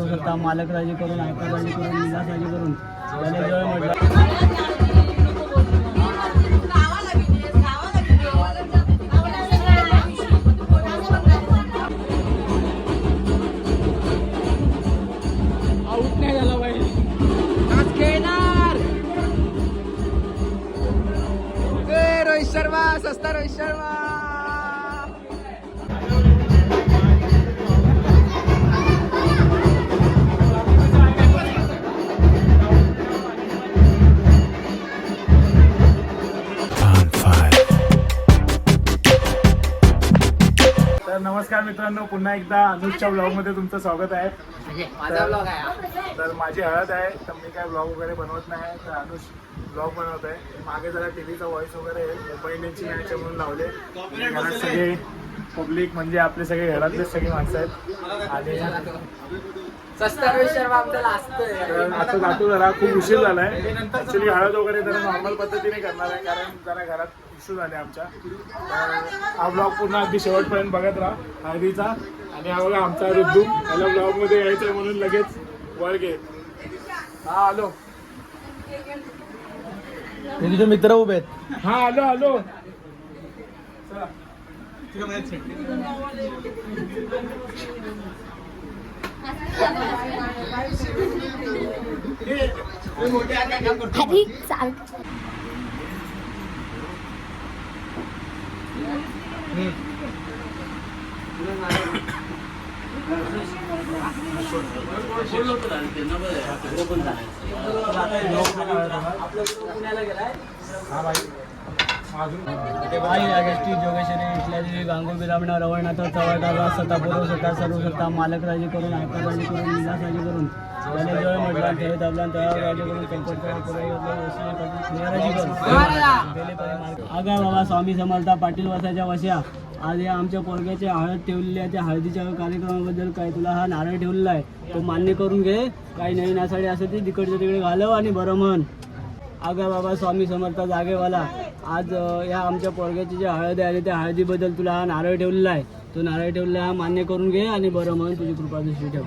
सर्व सत्ता मालक राजी करून आयकर राजी करून निलास राजी करून त्याने जय म्हटलं. रोहित शर्मा सस्ता रोहित शर्मा. तर नमस्कार मित्रांनो, पुन्हा एकदा अनुजच्या ब्लॉगमध्ये तुमचं स्वागत आहे. माझा ब्लॉग आहे. तर माझी हळद आहे, तर मी काय ब्लॉग वगैरे बनवत नाही, तर अनुज ब्लॉग बनवत आहे. मागे जरा टीव्हीचा व्हॉइस वगैरे येईल, पहिल्यांची मॅच आहे म्हणून लावले. घरात सगळे पब्लिक म्हणजे आपले सगळे घरातले सगळी माणसं आहेत. आणि सस्ता रोहित शर्मा आपल्याला असतोय. तर आता जातो, जरा खूप उशीर झाला आहे. ॲक्च्युली हळद वगैरे जरा नॉर्मल पद्धतीने करणार आहे, कारण जरा घरात इश्यू झाले आमच्या. तर हा ब्लॉग पूर्ण अगदी शेवटपर्यंत बघत राहा हळदीचा. आणि हा बघा आमचा रुद्दू, याला ब्लॉगमध्ये यायचं आहे म्हणून लगेच वळ घे. हा आलो. तुझे मित्र उभे आहेत. हा आलो आलो. जोगेश्वरी इथल्या गांगोळी ब्राह्मण रवळनाथ चव्हाटा सत्तापूर्व सत्ता सर्व सत्ता मालक राजी करून आयकर राजी करून निलास राजी करून त्याने जय म्हटलं. ठेवीत आपला तयार राजी करून आगा बाबा स्वामी समर्थ पाटील वसाच्या वश्या. आज या आमच्या पोरग्याची हळद ठेवलेली आहे. त्या हळदीच्या कार्यक्रमाबद्दल काय तुला हा नारळ ठेवलेला आहे, तो मान्य करून घे. काही नवीन नासाडी असं ती तिकडच्या तिकडे घालव आणि बरं म्हण. आगा बाबा स्वामी समर्थ जागेवाला. आज या आमच्या पोरग्याची जी हळद आहे आणि त्या हळदीबद्दल तुला हा नारळ ठेवलेला आहे, तो नारळ ठेवलेला हा मान्य करून घे आणि बरं म्हण. तुझी कृपा दृष्टी ठेव.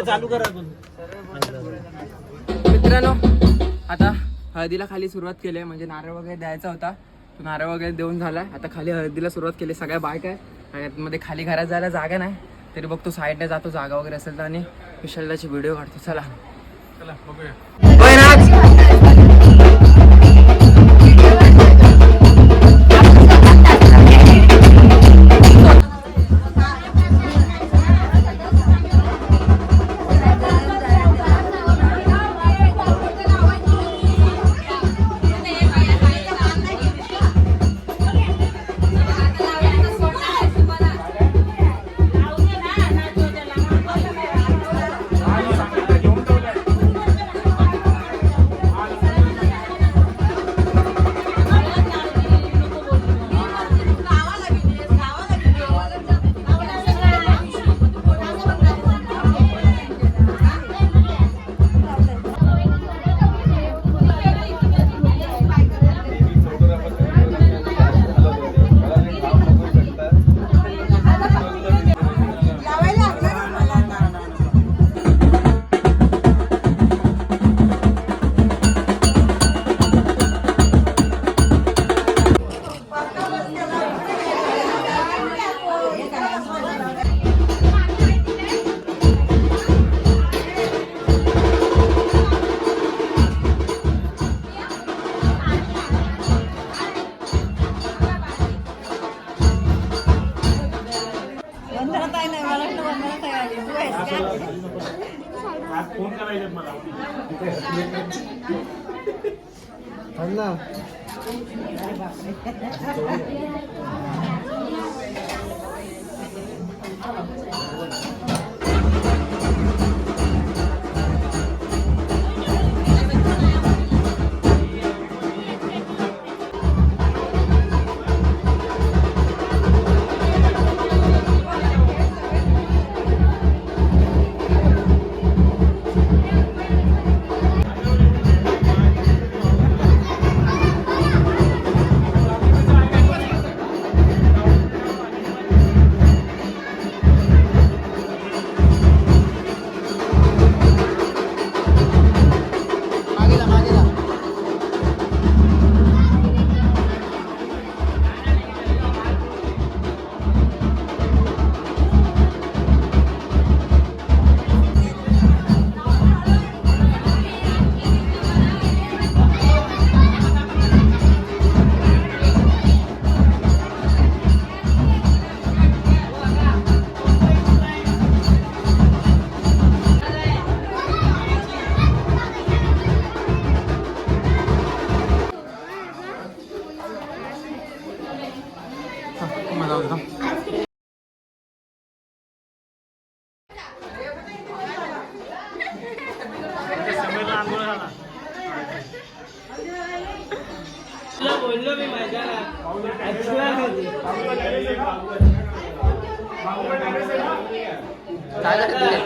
चालू करा. मित्रांनो, आता हळदीला खाली सुरुवात केली आहे, म्हणजे नारळ वगैरे द्यायचा होता, तो नारळ वगैरे देऊन झालाय. आता खाली हळदीला सुरुवात केली. सगळ्या बायक आहे आणि मध्ये खाली घरात जायला जागा नाही, तरी बघतो साईडने जातो जागा वगैरे असेल तर, आणि विशालची व्हिडिओ काढतो. चला चला बघूया. फोन करायचे मला. बोललो मी माझ्या काय झालं तुझे?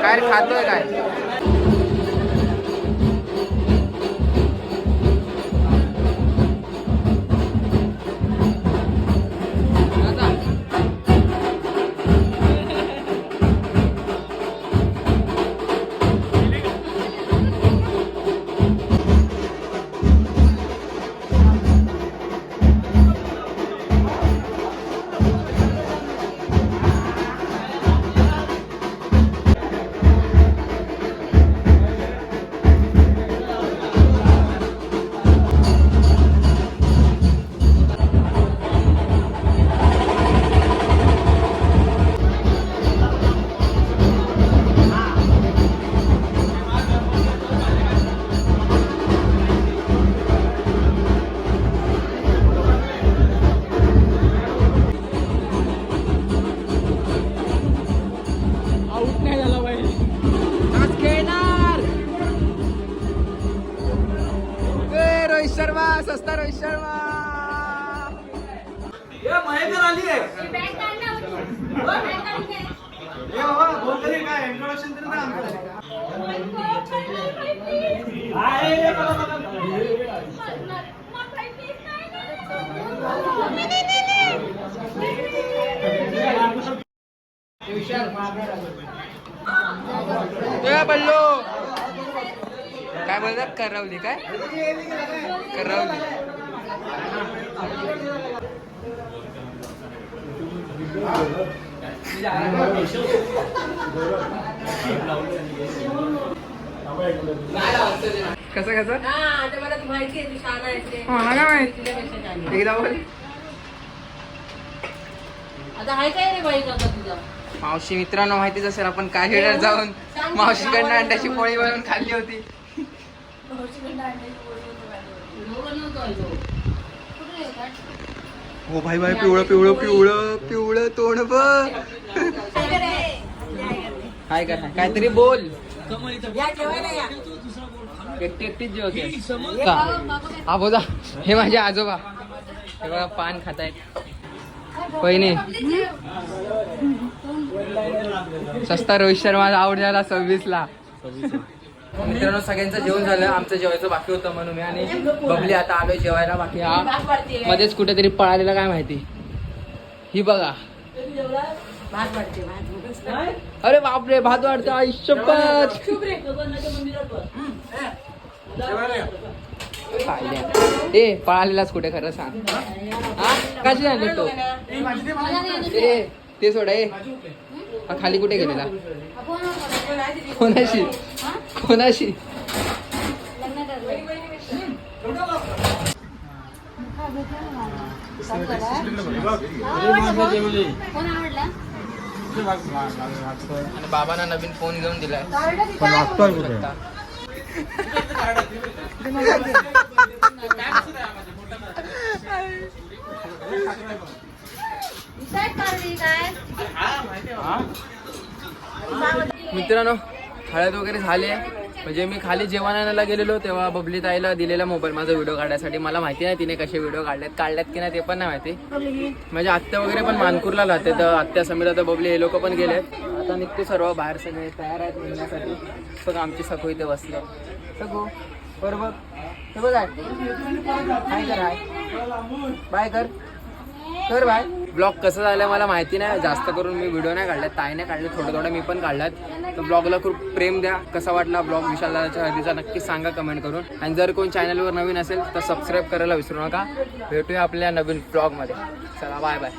काय रे, खातोय काय? आउट नाही झाला पाहिजे. आज खेळणार रोहित शर्मा, सस्ता रोहित शर्मा. महेकर आली आहे. बल्लो काय बोलतात, करवली काय करवली. कसं कसं मला काय माहिती, एकदा बोल. आता हाय काय रे बाई करता तुझा? मावशी मित्रांनो माहितीच असेल आपण काशीडर जाऊन मावशीकडनं अंड्याची पोळी बनवून खाल्ली होती. हो भाई भाई, पिवळं पिवळं पिवळं पिवळं तोंड बघ. काय कर, काहीतरी बोल. एकटी एकटीच जेवते. हा बोला, हे माझे आजोबा, हे बघा पान खातायत. पहिने सस्ता रोहित शर्मा आउट झाला 26 ला. मित्रांनो सगळ्यांचं जेवण झालं, आमचं जेवायचं बाकी होतं म्हणून मी आणि बबली आता आलोय जेवायला. बाकी हा मध्येच कुठेतरी पळालेला काय माहिती. ही बघा, अरे बापरे, भात वाढतो आयुष्यपत. ए पळालेलाच कुठे, खरं सांग. हा कशी झाली तो ते सोडा. ए हा खाली कुठे गेलेला, कोणाशी कोणाशी. आणि बाबांना नवीन फोन घेऊन दिलाय. मित्रांनो हळद वगैरे झाले, म्हणजे मी खाली जेवण आणायला गेलेलो तेव्हा बबली ताईला दिलेला मोबाईल माझा व्हिडिओ काढण्यासाठी. मला माहिती नाही तिने कसे व्हिडिओ काढल्यात की नाही ते पण नाही माहिती. म्हणजे आत्या वगैरे पण मानपूरला राहते, तर आत्या समीरा तर बबली हे लोक पण गेलेत. आता निघतो सर्व बाहेर, सगळे तयार आहेत निघण्यासाठी. सगळं आमची सखो इथे बसलं. सखो बरोबर हे बघ, काय कर, बाय कर बाय. ब्लॉग कसं झालं मला माहिती नाही, जास्त करून मी व्हिडिओ नाही काढल्यात, ताईने काढले थोडं थोडं, मी पण काढल्यात. तर ब्लॉगला खूप प्रेम द्या. कसा वाटला ब्लॉग विशालच्या हळदीचा नक्की सांगा कमेंट करून. आणि जर कोण चॅनलवर नवीन असेल तर सबस्क्राईब करायला विसरू नका. भेटूया आपल्या नवीन ब्लॉगमध्ये. चला बाय बाय.